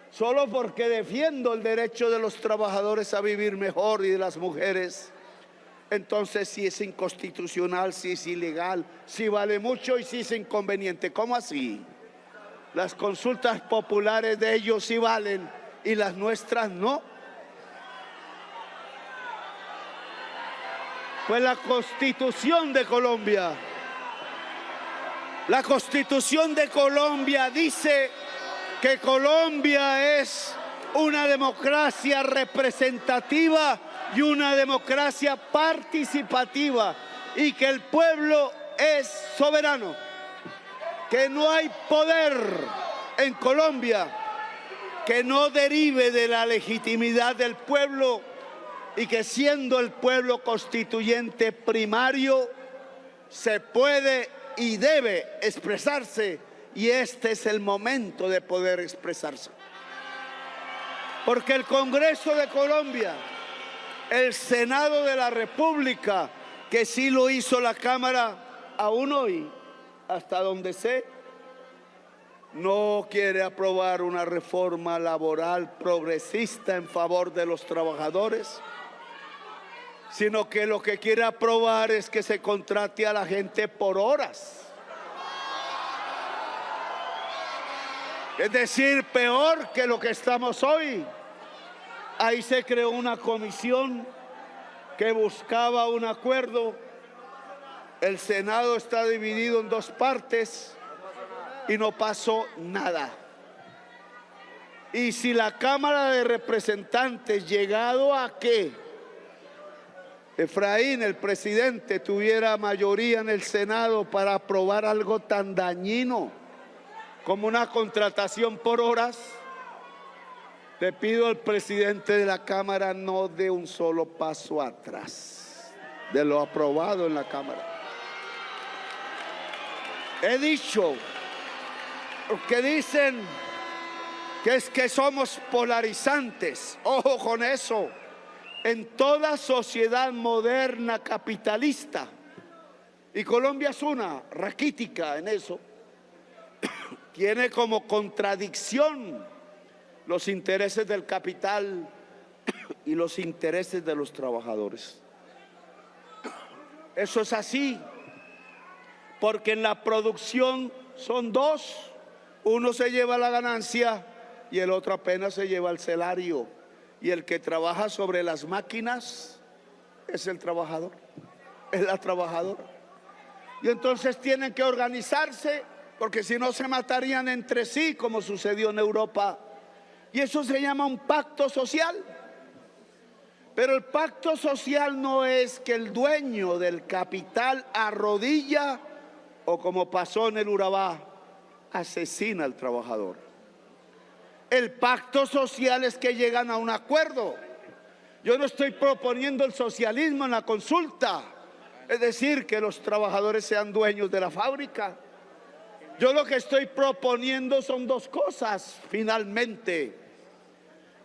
Solo porque defiendo el derecho de los trabajadores a vivir mejor y de las mujeres. Entonces, si es inconstitucional, si es ilegal, si vale mucho y si es inconveniente. ¿Cómo así? Las consultas populares de ellos sí valen y las nuestras no. Pues la Constitución de Colombia, dice que Colombia es una democracia representativa y una democracia participativa, y que el pueblo es soberano, que no hay poder en Colombia que no derive de la legitimidad del pueblo, y que siendo el pueblo constituyente primario se puede y debe expresarse, y este es el momento de poder expresarse. Porque el Congreso de Colombia, el Senado de la República, que sí lo hizo la Cámara, aún hoy, hasta donde sé, no quiere aprobar una reforma laboral progresista en favor de los trabajadores, sino que lo que quiere aprobar es que se contrate a la gente por horas. Es decir, peor que lo que estamos hoy. Ahí se creó una comisión que buscaba un acuerdo. El Senado está dividido en dos partes y no pasó nada. Y si la Cámara de Representantes, llegado a que Efraín, el presidente, tuviera mayoría en el Senado para aprobar algo tan dañino como una contratación por horas, le pido al presidente de la Cámara no dé un solo paso atrás de lo aprobado en la Cámara. He dicho, que dicen que es que somos polarizantes. Ojo con eso. En toda sociedad moderna capitalista, y Colombia es una raquítica en eso, tiene como contradicción los intereses del capital y los intereses de los trabajadores. Eso es así, porque en la producción son dos: uno se lleva la ganancia y el otro apenas se lleva el salario. y el que trabaja sobre las máquinas es el trabajador, es la trabajadora. Y entonces tienen que organizarse, porque si no se matarían entre sí, como sucedió en Europa. Y eso se llama un pacto social. Pero el pacto social no es que el dueño del capital arrodilla o, como pasó en el Urabá, asesina al trabajador. El pacto social es que llegan a un acuerdo. Yo no estoy proponiendo el socialismo en la consulta, es decir, que los trabajadores sean dueños de la fábrica. Yo lo que estoy proponiendo son dos cosas, finalmente: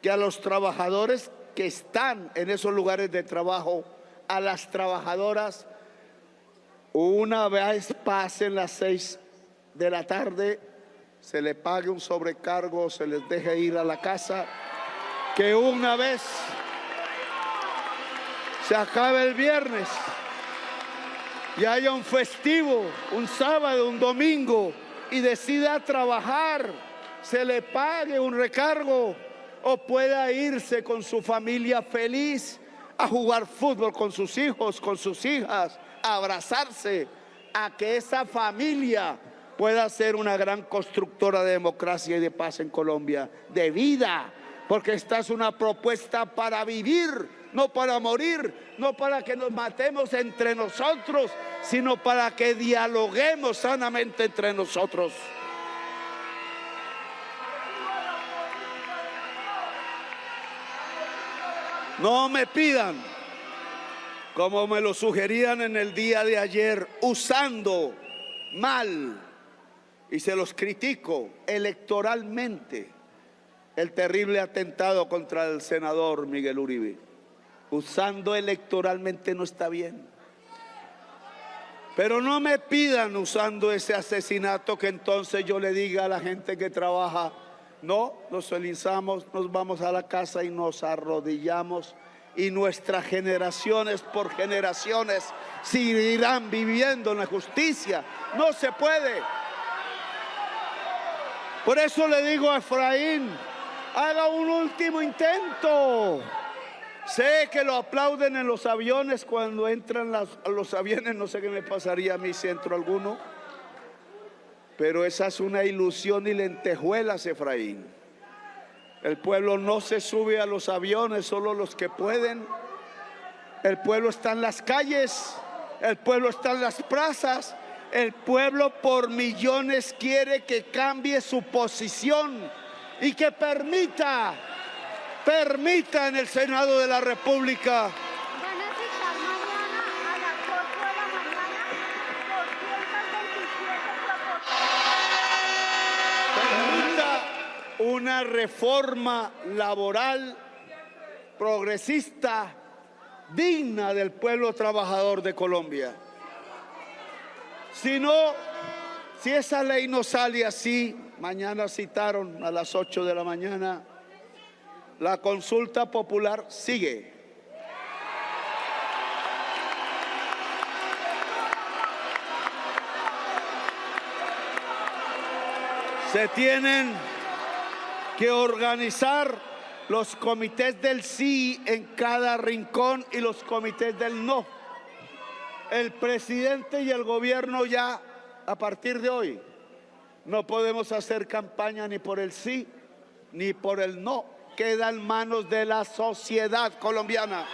que a los trabajadores que están en esos lugares de trabajo, a las trabajadoras, una vez pasen las 6 de la tarde, se le pague un sobrecargo, se les deje ir a la casa, que una vez se acabe el viernes y haya un festivo, un sábado, un domingo, y decida trabajar, se le pague un recargo, o pueda irse con su familia feliz a jugar fútbol con sus hijos, con sus hijas, a abrazarse, a que esa familia pueda ser una gran constructora de democracia y de paz en Colombia, de vida, porque esta es una propuesta para vivir, no para morir, no para que nos matemos entre nosotros, sino para que dialoguemos sanamente entre nosotros. No me pidan, como me lo sugerían en el día de ayer, usando mal, y se los critico, electoralmente, el terrible atentado contra el senador Miguel Uribe. Usando electoralmente no está bien. Pero no me pidan usando ese asesinato que entonces yo le diga a la gente que trabaja: no, nos felicitamos, nos vamos a la casa y nos arrodillamos, y nuestras generaciones por generaciones seguirán viviendo en la justicia. No se puede. Por eso le digo a Efraín: haga un último intento. Sé que lo aplauden en los aviones cuando entran los aviones, no sé qué me pasaría a mí si entro alguno. Pero esa es una ilusión y lentejuelas, Efraín. El pueblo no se sube a los aviones, solo los que pueden. El pueblo está en las calles, el pueblo está en las plazas. El pueblo por millones quiere que cambie su posición y que permita en el Senado de la República. Van a citar mañana a las 8 de la mañana 227 propuestas. Permita una reforma laboral progresista, digna del pueblo trabajador de Colombia. Si esa ley no sale así, mañana citaron a las 8 de la mañana, la consulta popular sigue. Se tienen que organizar los comités del sí en cada rincón y los comités del no. El presidente y el gobierno ya, a partir de hoy, no podemos hacer campaña ni por el sí ni por el no. Queda en manos de la sociedad colombiana.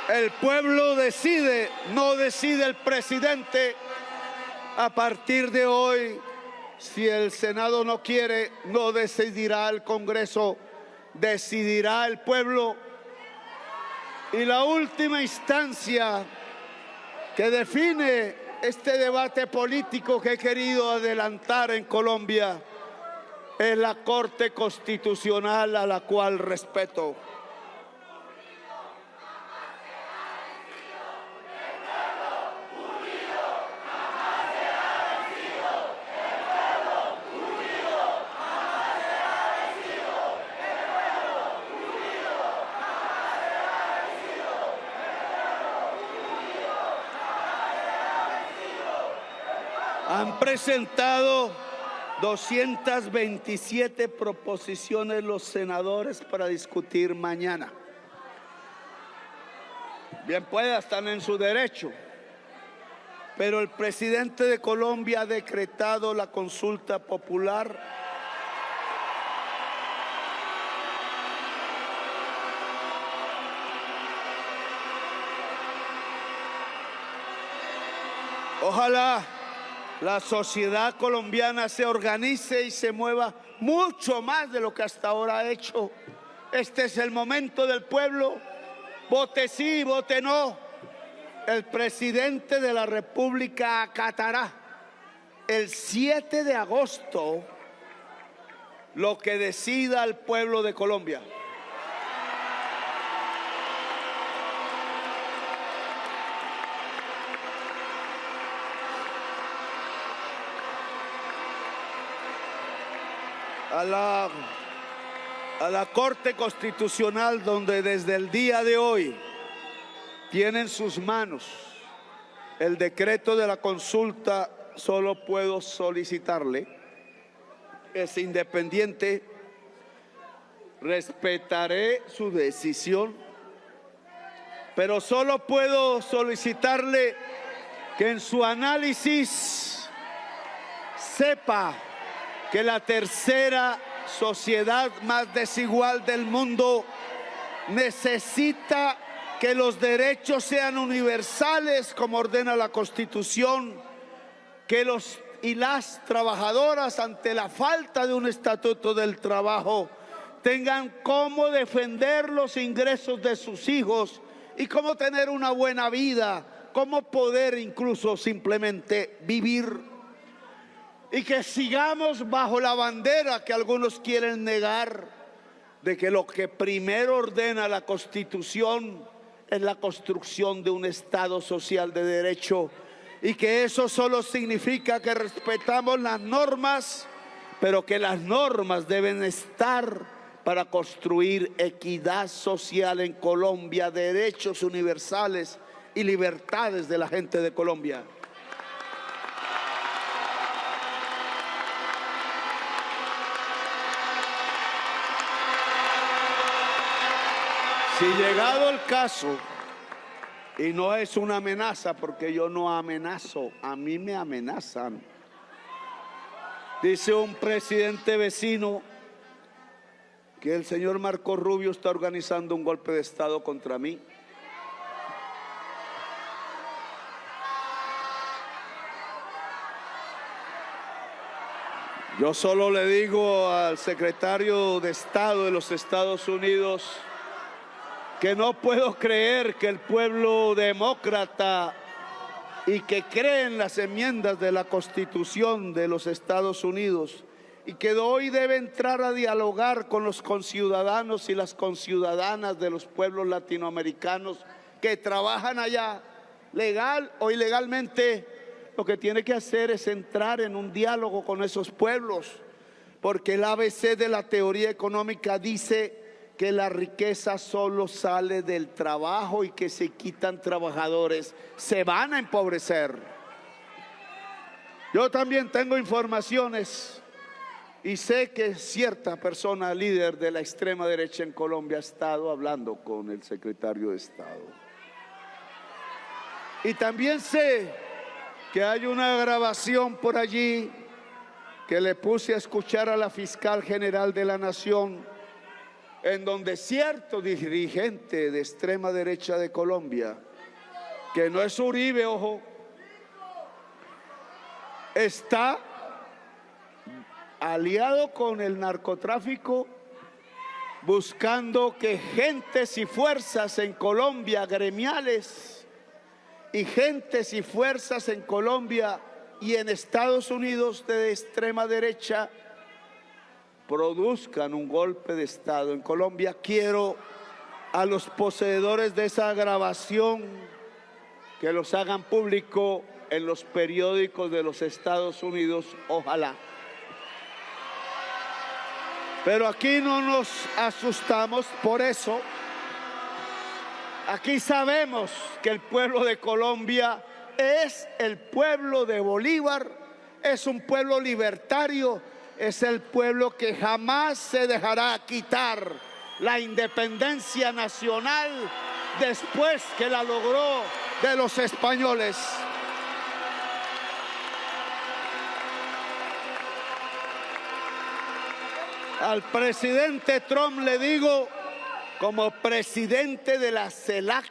El pueblo decide, no decide el presidente. A partir de hoy, si el Senado no quiere, no decidirá el Congreso, decidirá el pueblo. Y la última instancia que define este debate político que he querido adelantar en Colombia es la Corte Constitucional, a la cual respeto. Han presentado 227 proposiciones los senadores para discutir mañana. Bien pueda, están en su derecho, pero el presidente de Colombia ha decretado la consulta popular Ojalá la sociedad colombiana se organice y se mueva mucho más de lo que hasta ahora ha hecho. Este es el momento del pueblo. Vote sí, vote no. El presidente de la República acatará el 7 de agosto lo que decida el pueblo de Colombia. A la Corte Constitucional, donde desde el día de hoy tiene en sus manos el decreto de la consulta, solo puedo solicitarle, es independiente, respetaré su decisión, pero solo puedo solicitarle que en su análisis sepa que la tercera sociedad más desigual del mundo necesita que los derechos sean universales como ordena la Constitución, que los y las trabajadoras ante la falta de un estatuto del trabajo tengan cómo defender los ingresos de sus hijos y cómo tener una buena vida, cómo poder incluso simplemente vivir. Y que sigamos bajo la bandera que algunos quieren negar, de que lo que primero ordena la Constitución es la construcción de un Estado social de derecho, y que eso solo significa que respetamos las normas, pero que las normas deben estar para construir equidad social en Colombia, derechos universales y libertades de la gente de Colombia. Si llegado el caso, y no es una amenaza porque yo no amenazo, a mí me amenazan. Dice un presidente vecino que el señor Marco Rubio está organizando un golpe de Estado contra mí. Yo solo le digo al secretario de Estado de los Estados Unidos que no puedo creer que el pueblo demócrata y que cree en las enmiendas de la Constitución de los Estados Unidos y que hoy debe entrar a dialogar con los conciudadanos y las conciudadanas de los pueblos latinoamericanos que trabajan allá, legal o ilegalmente, lo que tiene que hacer es entrar en un diálogo con esos pueblos, porque el ABC de la teoría económica dice que la riqueza solo sale del trabajo y que si quitan trabajadores se van a empobrecer. Yo también tengo informaciones y sé que cierta persona líder de la extrema derecha en Colombia ha estado hablando con el secretario de Estado. Y también sé que hay una grabación por allí que le puse a escuchar a la fiscal general de la Nación, en donde cierto dirigente de extrema derecha de Colombia, que no es Uribe, ojo, está aliado con el narcotráfico, buscando que gentes y fuerzas en Colombia, gremiales, y gentes y fuerzas en Colombia y en Estados Unidos de extrema derecha produzcan un golpe de Estado en Colombia. Quiero a los poseedores de esa grabación que los hagan público en los periódicos de los Estados Unidos, ojalá. Pero aquí no nos asustamos por eso. Aquí sabemos que el pueblo de Colombia es el pueblo de Bolívar es un pueblo libertario, es el pueblo que jamás se dejará quitar la independencia nacional después que la logró de los españoles. Al presidente Trump le digo, como presidente de la CELAC,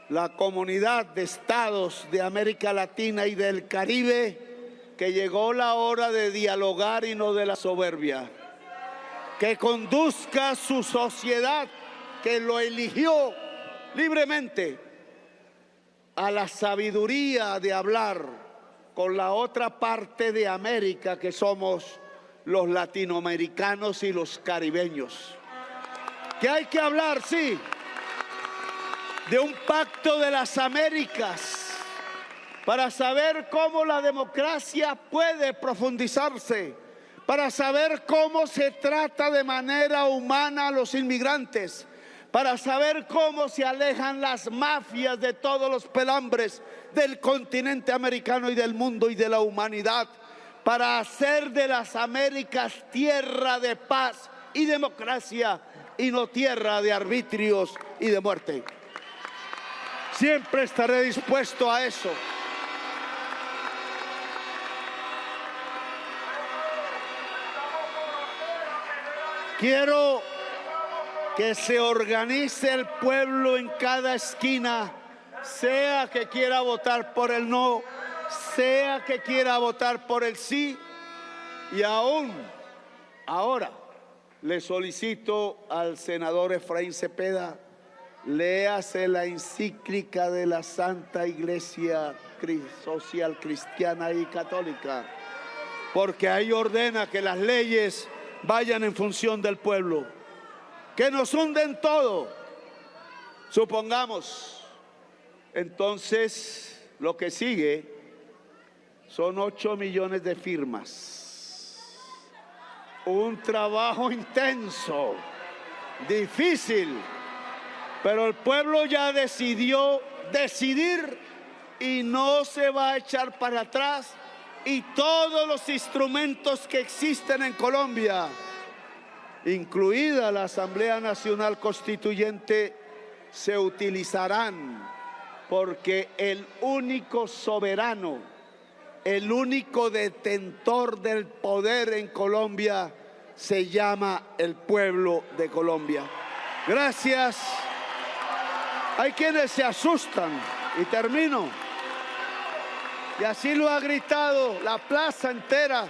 la Comunidad de Estados de América Latina y del Caribe, que llegó la hora de dialogar y no de la soberbia. Que conduzca su sociedad, que lo eligió libremente, a la sabiduría de hablar con la otra parte de América, que somos los latinoamericanos y los caribeños. Que hay que hablar, sí, de un pacto de las Américas para saber cómo la democracia puede profundizarse, para saber cómo se trata de manera humana a los inmigrantes, para saber cómo se alejan las mafias de todos los pelambres del continente americano y del mundo y de la humanidad, para hacer de las Américas tierra de paz y democracia y no tierra de arbitrios y de muerte. Siempre estaré dispuesto a eso. Quiero que se organice el pueblo en cada esquina, sea que quiera votar por el no, sea que quiera votar por el sí. Y aún ahora le solicito al senador Efraín Cepeda, léase la encíclica de la Santa Iglesia Social Cristiana y Católica, porque ahí ordena que las leyes vayan en función del pueblo, que nos hunden todo. Supongamos, entonces, lo que sigue son 8 millones de firmas. Un trabajo intenso, difícil, pero el pueblo ya decidió decidir y no se va a echar para atrás, y todos los instrumentos que existen en Colombia, incluida la Asamblea Nacional Constituyente, se utilizarán, porque el único soberano, el único detentor del poder en Colombia se llama el pueblo de Colombia. Gracias. Hay quienes se asustan, y termino, y así lo ha gritado la plaza entera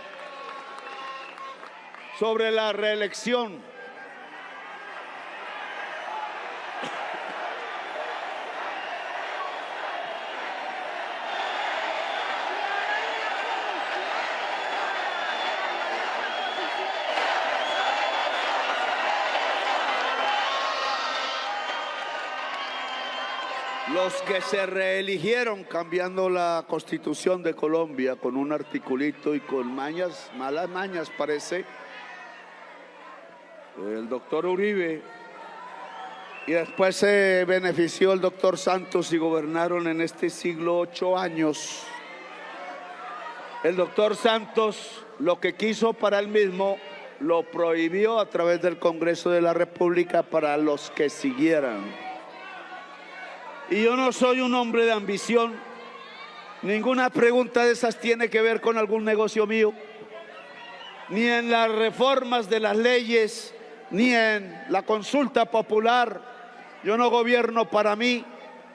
sobre la reelección. Los que se reeligieron cambiando la Constitución de Colombia con un articulito y con mañas, malas mañas parece, el doctor Uribe, y después se benefició el doctor Santos y gobernaron en este siglo 8 años. El doctor Santos lo que quiso para él mismo lo prohibió a través del Congreso de la República para los que siguieran. Y yo no soy un hombre de ambición. Ninguna pregunta de esas tiene que ver con algún negocio mío, ni en las reformas de las leyes, ni en la consulta popular. Yo no gobierno para mí.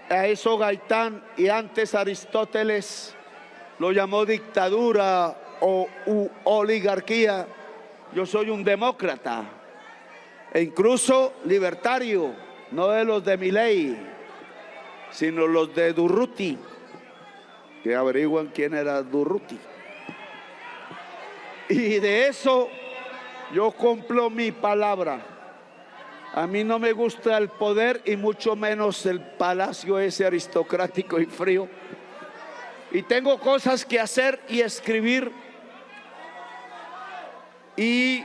A eso Gaitán y antes Aristóteles lo llamó dictadura o oligarquía. Yo soy un demócrata e incluso libertario, no de los de Milei, sino los de Durruti, que averiguan quién era Durruti. Y de eso yo cumplo mi palabra. A mí no me gusta el poder y mucho menos el palacio ese aristocrático y frío. Y tengo cosas que hacer y escribir. Y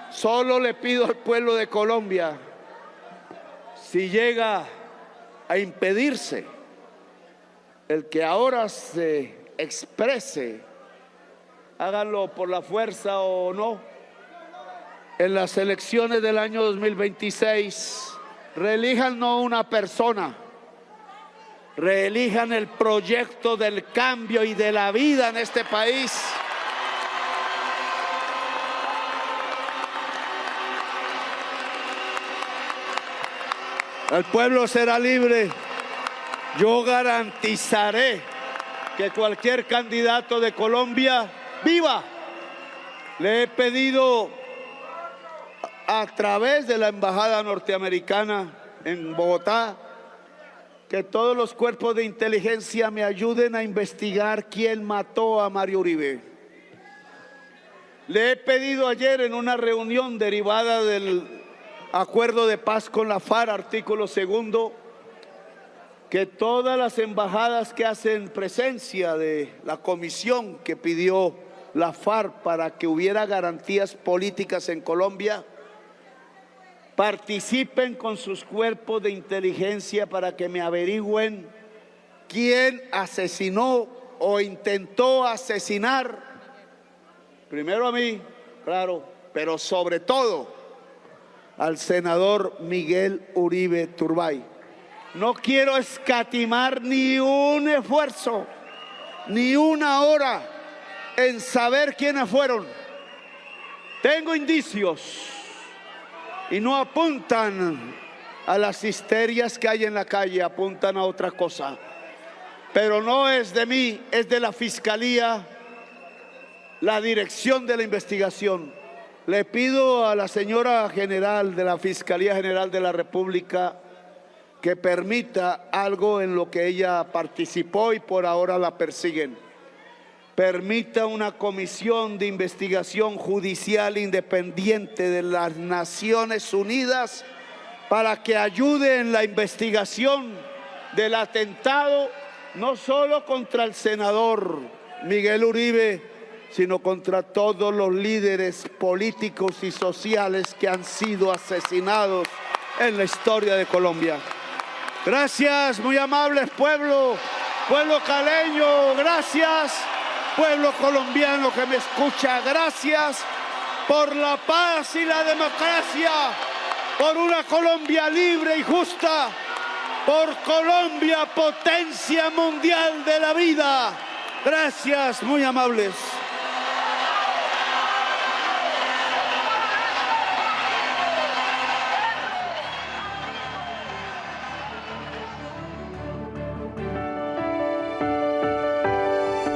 solo le pido al pueblo de Colombia, si llega a impedirse el que ahora se exprese háganlo por la fuerza o no. En las elecciones del año 2026, reelijan no una persona, reelijan el proyecto del cambio y de la vida en este país. El pueblo será libre. Yo garantizaré que cualquier candidato de Colombia viva. Le he pedido a través de la embajada norteamericana en Bogotá que todos los cuerpos de inteligencia me ayuden a investigar quién mató a Mario Uribe. Le he pedido ayer en una reunión derivada del acuerdo de paz con la FARC, artículo 2, que todas las embajadas que hacen presencia de la comisión que pidió la FARC para que hubiera garantías políticas en Colombia, participen con sus cuerpos de inteligencia para que me averigüen quién asesinó o intentó asesinar, primero a mí, claro, pero sobre todo al senador Miguel Uribe Turbay. No quiero escatimar ni un esfuerzo, ni una hora en saber quiénes fueron. Tengo indicios y no apuntan a las histerias que hay en la calle, apuntan a otra cosa. Pero no es de mí, es de la Fiscalía, la dirección de la investigación. Le pido a la señora general de la Fiscalía General de la República que permita algo en lo que ella participó y por ahora la persiguen. Permita una comisión de investigación judicial independiente de las Naciones Unidas para que ayude en la investigación del atentado, no solo contra el senador Miguel Uribe, sino contra todos los líderes políticos y sociales que han sido asesinados en la historia de Colombia. Gracias, muy amables pueblo caleño, gracias, pueblo colombiano que me escucha, gracias por la paz y la democracia, por una Colombia libre y justa, por Colombia, potencia mundial de la vida. Gracias, muy amables.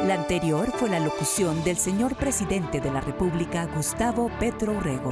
La anterior fue la locución del señor presidente de la República, Gustavo Petro Urrego.